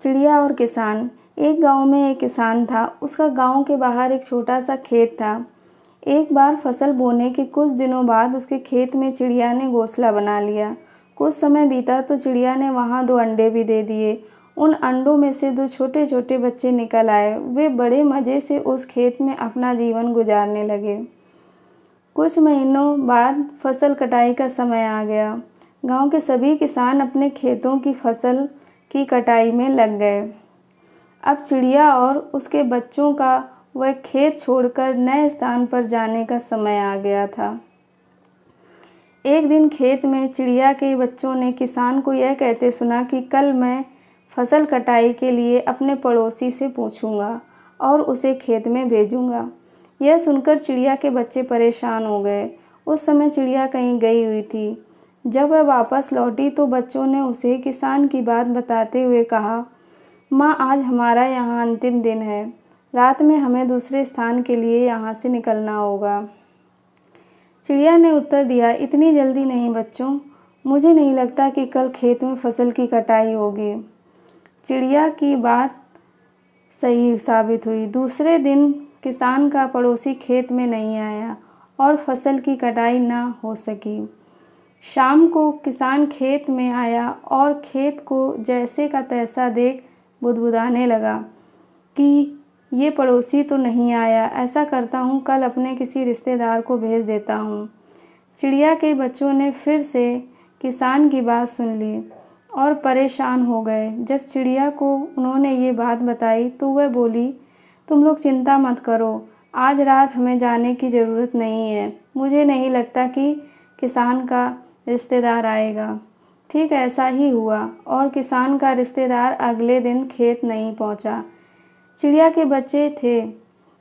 चिड़िया और किसान। एक गांव में एक किसान था। उसका गांव के बाहर एक छोटा सा खेत था। एक बार फसल बोने के कुछ दिनों बाद उसके खेत में चिड़िया ने घोंसला बना लिया। कुछ समय बीता तो चिड़िया ने वहां 2 अंडे भी दे दिए। उन अंडों में से 2 छोटे छोटे बच्चे निकल आए। वे बड़े मज़े से उस खेत में अपना जीवन गुजारने लगे। कुछ महीनों बाद फसल कटाई का समय आ गया। गांव के सभी किसान अपने खेतों की फसल की कटाई में लग गए। अब चिड़िया और उसके बच्चों का वह खेत छोड़कर नए स्थान पर जाने का समय आ गया था। एक दिन खेत में चिड़िया के बच्चों ने किसान को यह कहते सुना कि कल मैं फसल कटाई के लिए अपने पड़ोसी से पूछूंगा और उसे खेत में भेजूंगा। यह सुनकर चिड़िया के बच्चे परेशान हो गए। उस समय चिड़िया कहीं गई हुई थी। जब वह वापस लौटी तो बच्चों ने उसे किसान की बात बताते हुए कहा, माँ, आज हमारा यहाँ अंतिम दिन है। रात में हमें दूसरे स्थान के लिए यहाँ से निकलना होगा। चिड़िया ने उत्तर दिया, इतनी जल्दी नहीं बच्चों, मुझे नहीं लगता कि कल खेत में फसल की कटाई होगी। चिड़िया की बात सही साबित हुई। दूसरे दिन किसान का पड़ोसी खेत में नहीं आया और फसल की कटाई न हो सकी। शाम को किसान खेत में आया और खेत को जैसे का तैसा देख बुदबुदाने लगा कि ये पड़ोसी तो नहीं आया। ऐसा करता हूँ, कल अपने किसी रिश्तेदार को भेज देता हूँ। चिड़िया के बच्चों ने फिर से किसान की बात सुन ली और परेशान हो गए। जब चिड़िया को उन्होंने ये बात बताई तो वह बोली, तुम लोग चिंता मत करो, आज रात हमें जाने की ज़रूरत नहीं है। मुझे नहीं लगता कि किसान का रिश्तेदार आएगा। ठीक ऐसा ही हुआ और किसान का रिश्तेदार अगले दिन खेत नहीं पहुंचा। चिड़िया के बच्चे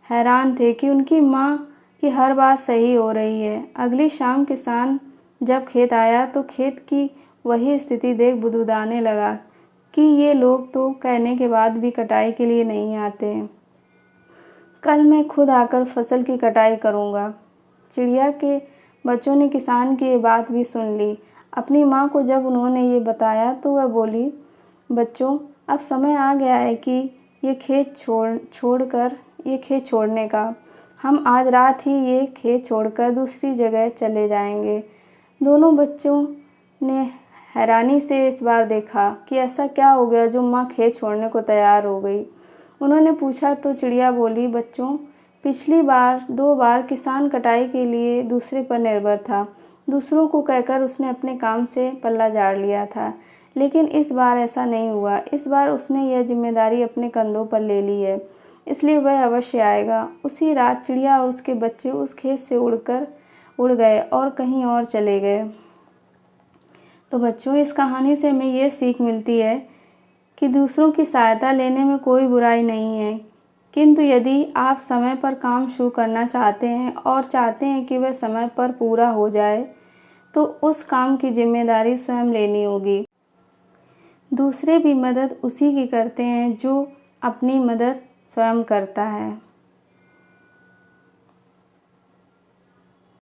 हैरान थे कि उनकी माँ की हर बात सही हो रही है। अगली शाम किसान जब खेत आया तो खेत की वही स्थिति देख बुदबुदाने लगा कि ये लोग तो कहने के बाद भी कटाई के लिए नहीं आते। कल मैं खुद आकर फसल की कटाई करूँगा। चिड़िया के बच्चों ने किसान की ये बात भी सुन ली। अपनी माँ को जब उन्होंने ये बताया तो वह बोली, बच्चों, अब समय आ गया है कि ये खेत छोड़ने का। हम आज रात ही ये खेत छोड़कर दूसरी जगह चले जाएंगे। दोनों बच्चों ने हैरानी से इस बार देखा कि ऐसा क्या हो गया जो माँ खेत छोड़ने को तैयार हो गई। उन्होंने पूछा तो चिड़िया बोली, बच्चों, पिछली बार 2 बार किसान कटाई के लिए दूसरे पर निर्भर था। दूसरों को कहकर उसने अपने काम से पल्ला झाड़ लिया था, लेकिन इस बार ऐसा नहीं हुआ। इस बार उसने यह जिम्मेदारी अपने कंधों पर ले ली है, इसलिए वह अवश्य आएगा। उसी रात चिड़िया और उसके बच्चे उस खेत से उड़ गए और कहीं और चले गए। तो बच्चों, इस कहानी से हमें ये सीख मिलती है कि दूसरों की सहायता लेने में कोई बुराई नहीं है, किंतु यदि आप समय पर काम शुरू करना चाहते हैं और चाहते हैं कि वह समय पर पूरा हो जाए, तो उस काम की जिम्मेदारी स्वयं लेनी होगी। दूसरे भी मदद उसी की करते हैं जो अपनी मदद स्वयं करता है।